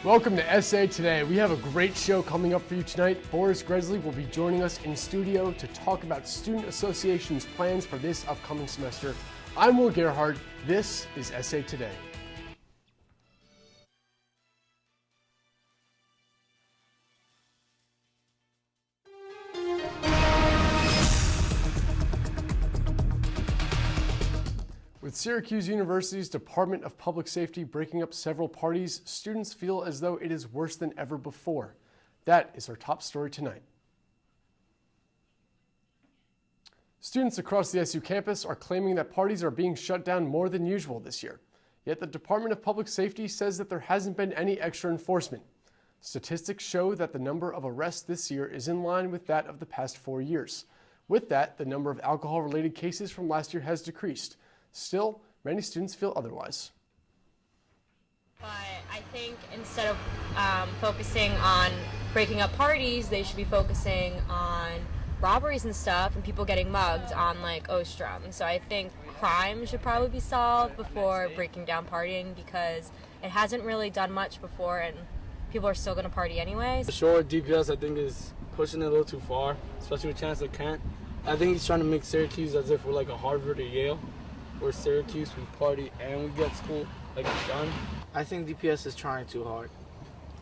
Welcome to SA Today. We have a great show coming up for you tonight. Boris Gresley will be joining us in studio to talk about Student Association's plans for this upcoming semester. I'm Will Gerhard. This is SA Today. With Syracuse University's Department of Public Safety breaking up several parties, students feel as though it is worse than ever before. That is our top story tonight. Students across the SU campus are claiming that parties are being shut down more than usual this year. Yet the Department of Public Safety says that there hasn't been any extra enforcement. Statistics show that the number of arrests this year is in line with that of the past 4 years. With that, the number of alcohol-related cases from last year has decreased. Still, many students feel otherwise. But I think instead of focusing on breaking up parties, they should be focusing on robberies and stuff and people getting mugged on like Ostrom. So I think crime should probably be solved before breaking down partying because it hasn't really done much before and people are still going to party anyway. Sure, DPS I think is pushing it a little too far, especially with Chancellor Kent. I think he's trying to make Syracuse as if we're like a Harvard or Yale. We're Syracuse, we party and we get school like done. I think DPS is trying too hard.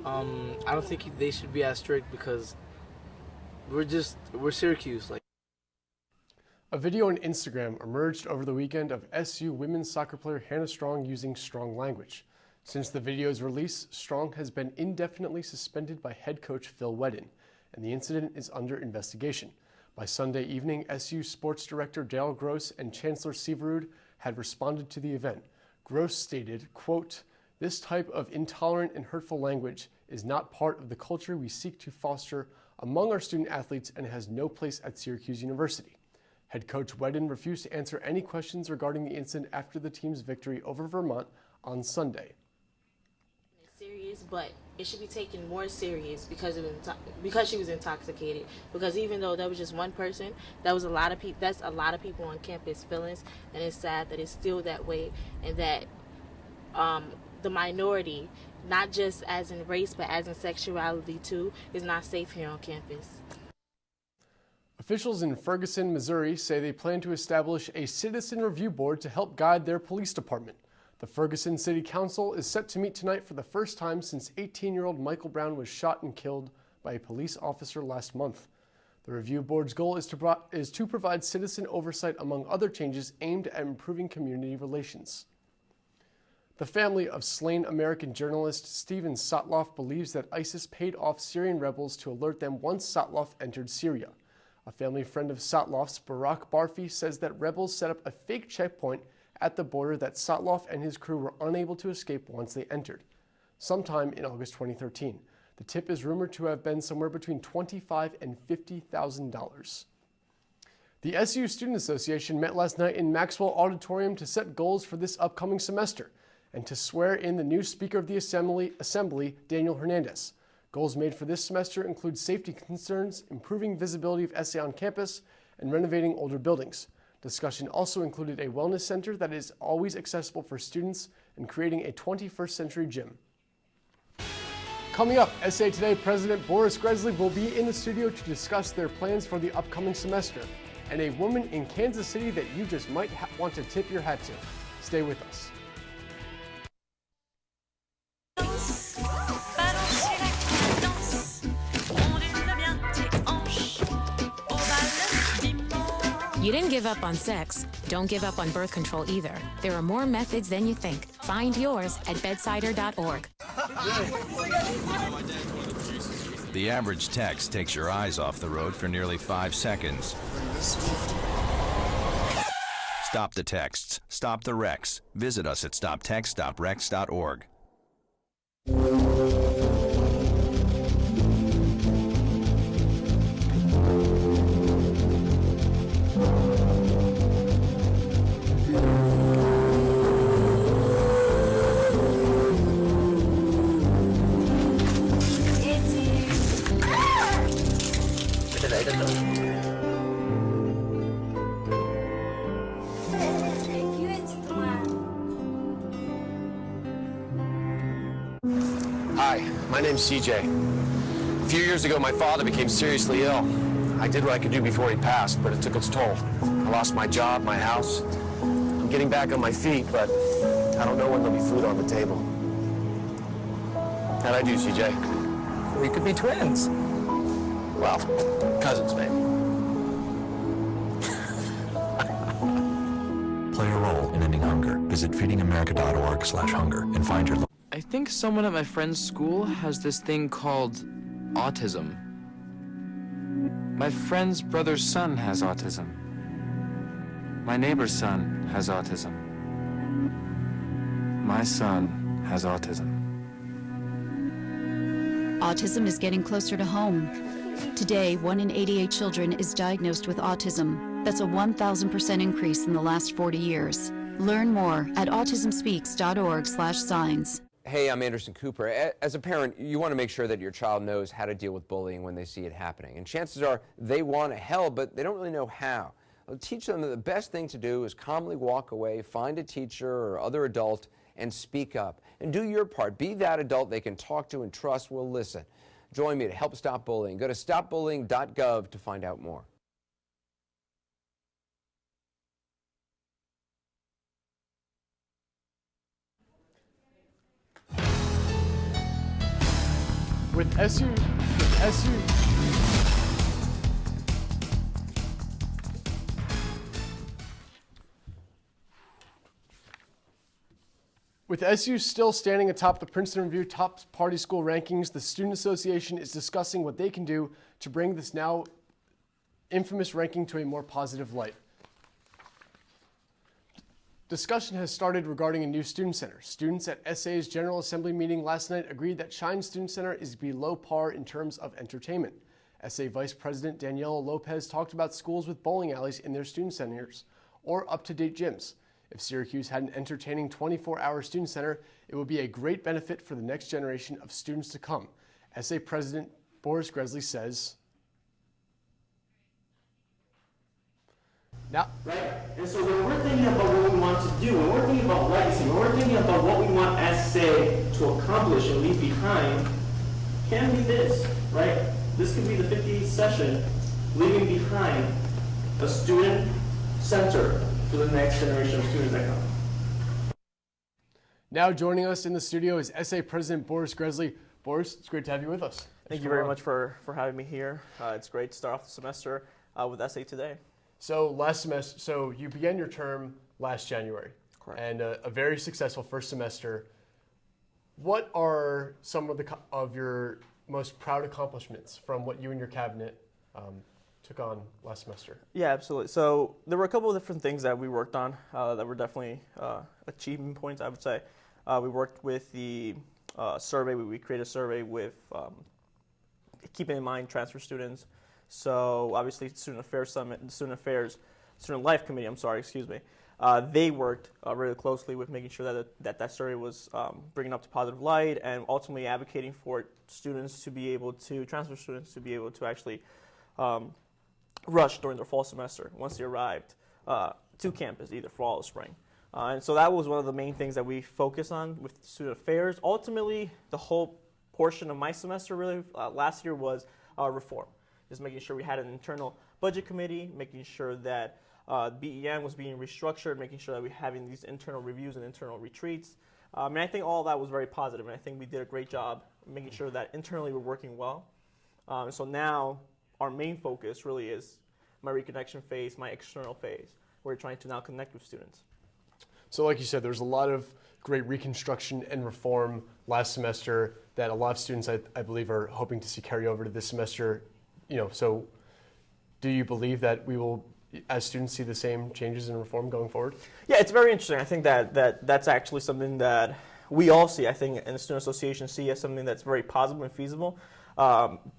I don't think they should be as strict because we're Syracuse. A video on Instagram emerged over the weekend of SU women's soccer player Hannah Strong using strong language. Since the video's release, Strong has been indefinitely suspended by head coach Phil Wedden, and the incident is under investigation. By Sunday evening, SU Sports Director Dale Gross and Chancellor Severud had responded to the event. Gross stated, quote, "This type of intolerant and hurtful language is not part of the culture we seek to foster among our student athletes and has no place at Syracuse University." Head coach Wedden refused to answer any questions regarding the incident after the team's victory over Vermont on Sunday. Serious, but it should be taken more serious because she was intoxicated. Because even though that was just one person, that was a lot of people. That's a lot of people on campus' feelings, and it's sad that it's still that way, and that the minority, not just as in race but as in sexuality too, is not safe here on campus. Officials in Ferguson, Missouri say they plan to establish a citizen review board to help guide their police department. The Ferguson City Council is set to meet tonight for the first time since 18-year-old Michael Brown was shot and killed by a police officer last month. The review board's goal is to provide citizen oversight among other changes aimed at improving community relations. The family of slain American journalist Steven Sotloff believes that ISIS paid off Syrian rebels to alert them once Sotloff entered Syria. A family friend of Sotloff's, Barak Barfi, says that rebels set up a fake checkpoint at the border that Sotloff and his crew were unable to escape once they entered, sometime in August 2013. The tip is rumored to have been somewhere between $25,000 and $50,000. The SU Student Association met last night in Maxwell Auditorium to set goals for this upcoming semester and to swear in the new Speaker of the Assembly, Daniel Hernandez. Goals made for this semester include safety concerns, improving visibility of SA on campus, and renovating older buildings. Discussion also included a wellness center that is always accessible for students and creating a 21st century gym. Coming up, SA Today President Boris Gresley will be in the studio to discuss their plans for the upcoming semester, and a woman in Kansas City that you just might want to tip your hat to. Stay with us. You didn't give up on sex. Don't give up on birth control either. There are more methods than you think. Find yours at bedsider.org. The average text takes your eyes off the road for nearly 5 seconds. Stop the texts. Stop the wrecks. Visit us at stoptextstoprex.org. Hi, my name's CJ. A few years ago, my father became seriously ill. I did what I could do before he passed, but it took its toll. I lost my job, my house. I'm getting back on my feet, but I don't know when there'll be food on the table. How'd I do, CJ? We could be twins. Well, cousins, maybe. Play a role in ending hunger. Visit feedingamerica.org/hunger and find your... I think someone at my friend's school has this thing called autism. My friend's brother's son has autism. My neighbor's son has autism. My son has autism. Autism is getting closer to home. Today, 1 in 88 children is diagnosed with autism. That's a 1,000% increase in the last 40 years. Learn more at autismspeaks.org/signs. Hey, I'm Anderson Cooper. As a parent, you want to make sure that your child knows how to deal with bullying when they see it happening. And chances are they want to help, but they don't really know how. I'll teach them that the best thing to do is calmly walk away, find a teacher or other adult, and speak up. And do your part. Be that adult they can talk to and trust will listen. Join me to help stop bullying. Go to stopbullying.gov to find out more. With SU still standing atop the Princeton Review top party school rankings, the Student Association is discussing what they can do to bring this now infamous ranking to a more positive light. Discussion has started regarding a new student center. Students at SA's General Assembly meeting last night agreed that Shine Student Center is below par in terms of entertainment. SA Vice President Daniela Lopez talked about schools with bowling alleys in their student centers or up-to-date gyms. If Syracuse had an entertaining 24-hour student center, it would be a great benefit for the next generation of students to come. SA President Boris Gresley says, now, right? And so when we're thinking about what we want to do, when we're thinking about legacy, when we're thinking about what we want SA to accomplish and leave behind, can be this, right? This could be the 50th session, leaving behind a student center for the next generation of students that come. Now joining us in the studio is SA President Boris Gresley. Boris, it's great to have you with us. Thank you very much for having me here. It's great to start off the semester with SA Today. So last semester, so you began your term last January. Correct. And a very successful first semester. What are some of your most proud accomplishments from what you and your cabinet took on last semester? Yeah, absolutely. So there were a couple of different things that we worked on that were definitely achievement points, I would say. We worked with the survey. We created a survey with keeping in mind transfer students. So obviously, Student Life Committee, they worked really closely with making sure that survey was bringing up to positive light and ultimately advocating for students to be able to, transfer students to be able to actually rush during their fall semester once they arrived to campus, either fall or spring. And so that was one of the main things that we focused on with student affairs. Ultimately, the whole portion of my semester really last year was reform. Just making sure we had an internal budget committee, making sure that BEN was being restructured, making sure that we're having these internal reviews and internal retreats. And I think all of that was very positive, and I think we did a great job making sure that internally we're working well. So now our main focus really is my reconnection phase, my external phase, where we're trying to now connect with students. So like you said, there's a lot of great reconstruction and reform last semester that a lot of students, I believe, are hoping to see carry over to this semester. So do you believe that we will, as students, see the same changes in reform going forward? Yeah, it's very interesting. I think that's actually something that we all see, I think, in the Student Association see as something that's very possible and feasible,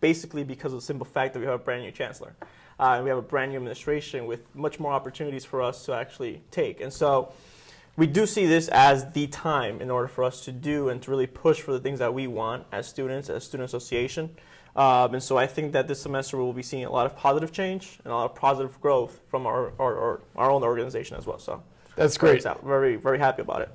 basically because of the simple fact that we have a brand new chancellor. And we have a brand new administration with much more opportunities for us to actually take. And so we do see this as the time in order for us to do and to really push for the things that we want as students, as Student Association. And so I think that this semester we will be seeing a lot of positive change and a lot of positive growth from our own organization as well. So that's great. Very, very happy about it.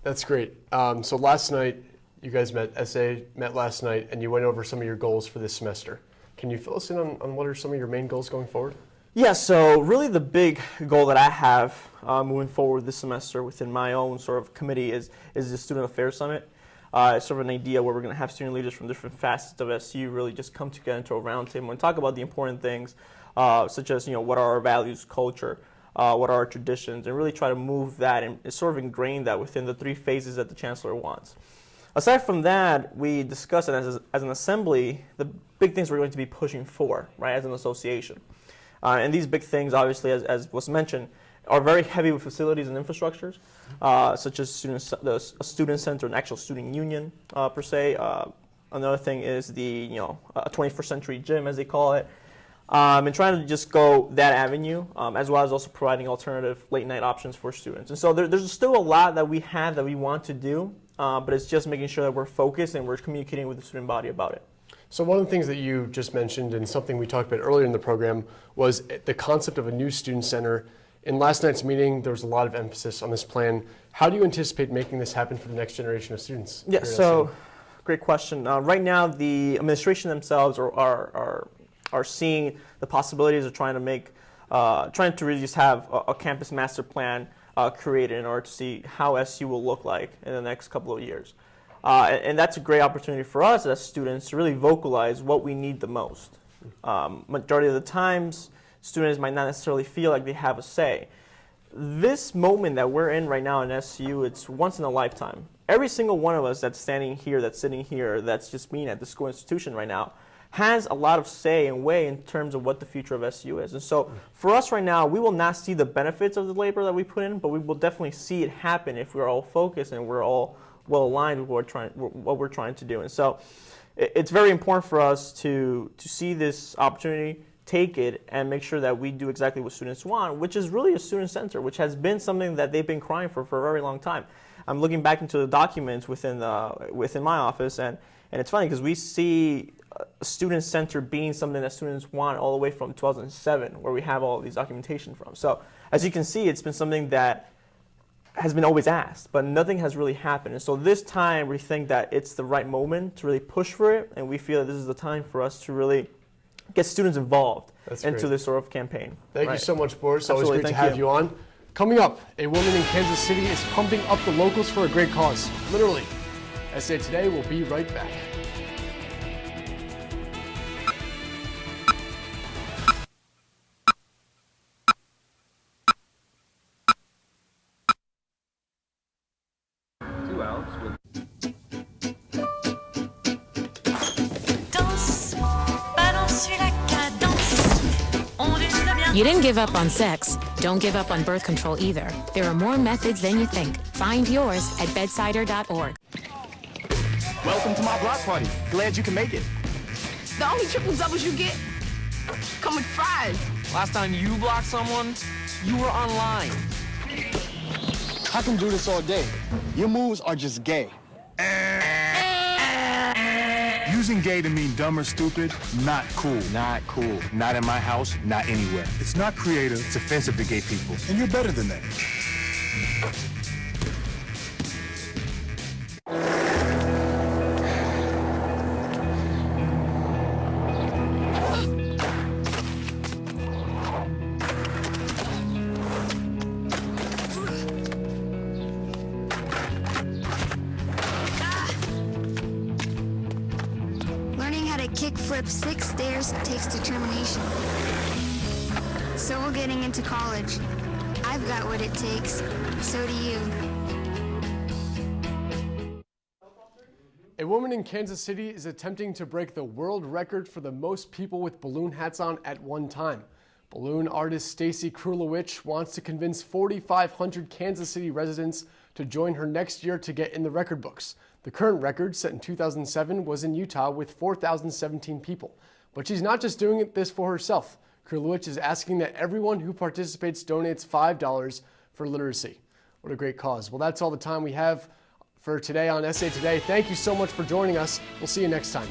That's great. So last night You guys met last night, and you went over some of your goals for this semester. Can you fill us in on what are some of your main goals going forward? Yeah, so really the big goal that I have moving forward this semester within my own sort of committee is the Student Affairs Summit. It's sort of an idea where we're going to have student leaders from different facets of SU really just come together into a roundtable and talk about the important things, such as, what are our values, culture, what are our traditions, and really try to move that and sort of ingrain that within the 3 phases that the Chancellor wants. Aside from that, we discussed it as an assembly, the big things we're going to be pushing for, right, as an association. And these big things, obviously, as was mentioned, are very heavy with facilities and infrastructures, such as a student center, an actual student union, per se. Another thing is the, a 21st century gym, as they call it. And trying to just go that avenue, as well as also providing alternative late-night options for students. And so there's still a lot that we have that we want to do, but it's just making sure that we're focused and we're communicating with the student body about it. So one of the things that you just mentioned and something we talked about earlier in the program was the concept of a new student center. In last night's meeting, there was a lot of emphasis on this plan. How do you anticipate making this happen for the next generation of students? Yeah, so great question. Right now, the administration themselves are seeing the possibilities of trying to really just have a campus master plan created in order to see how SU will look like in the next couple of years. And that's a great opportunity for us as students to really vocalize what we need the most. Majority of the times, students might not necessarily feel like they have a say. This moment that we're in right now in SU, it's once in a lifetime. Every single one of us that's standing here, that's sitting here, that's just being at the school institution right now, has a lot of say and way in terms of what the future of SU is. And so for us right now, we will not see the benefits of the labor that we put in, but we will definitely see it happen if we're all focused and we're all well aligned with what we're trying to do. And so it's very important for us to see this opportunity, take it, and make sure that we do exactly what students want, which is really a student center, which has been something that they've been crying for a very long time. I'm looking back into the documents within my office, and it's funny because we see a student center being something that students want all the way from 2007, where we have all of these documentation from. So as you can see, it's been something that has been always asked, but nothing has really happened. And so this time we think that it's the right moment to really push for it, and we feel that this is the time for us to really get students involved into this sort of campaign. Thank you so much, Boris. Always great to have you on. Coming up, a woman in Kansas City is pumping up the locals for a great cause. Literally. SA Today will be right back. You didn't give up on sex. Don't give up on birth control either. There are more methods than you think. Find yours at bedsider.org. Welcome to my block party. Glad you can make it. The only triple doubles you get come with fries. Last time you blocked someone, you were online. I can do this all day. Your moves are just gay. Using gay to mean dumb or stupid, not cool. Not cool. Not in my house, not anywhere. It's not creative, it's offensive to gay people. And you're better than that. Kickflip 6 stairs takes determination. So we're getting into college. I've got what it takes. So do you. A woman in Kansas City is attempting to break the world record for the most people with balloon hats on at one time. Balloon artist Stacy Krulowicz wants to convince 4,500 Kansas City residents to join her next year to get in the record books. The current record, set in 2007, was in Utah with 4,017 people. But she's not just doing this for herself. Krulowicz is asking that everyone who participates donates $5 for literacy. What a great cause. Well, that's all the time we have for today on SA Today. Thank you so much for joining us. We'll see you next time.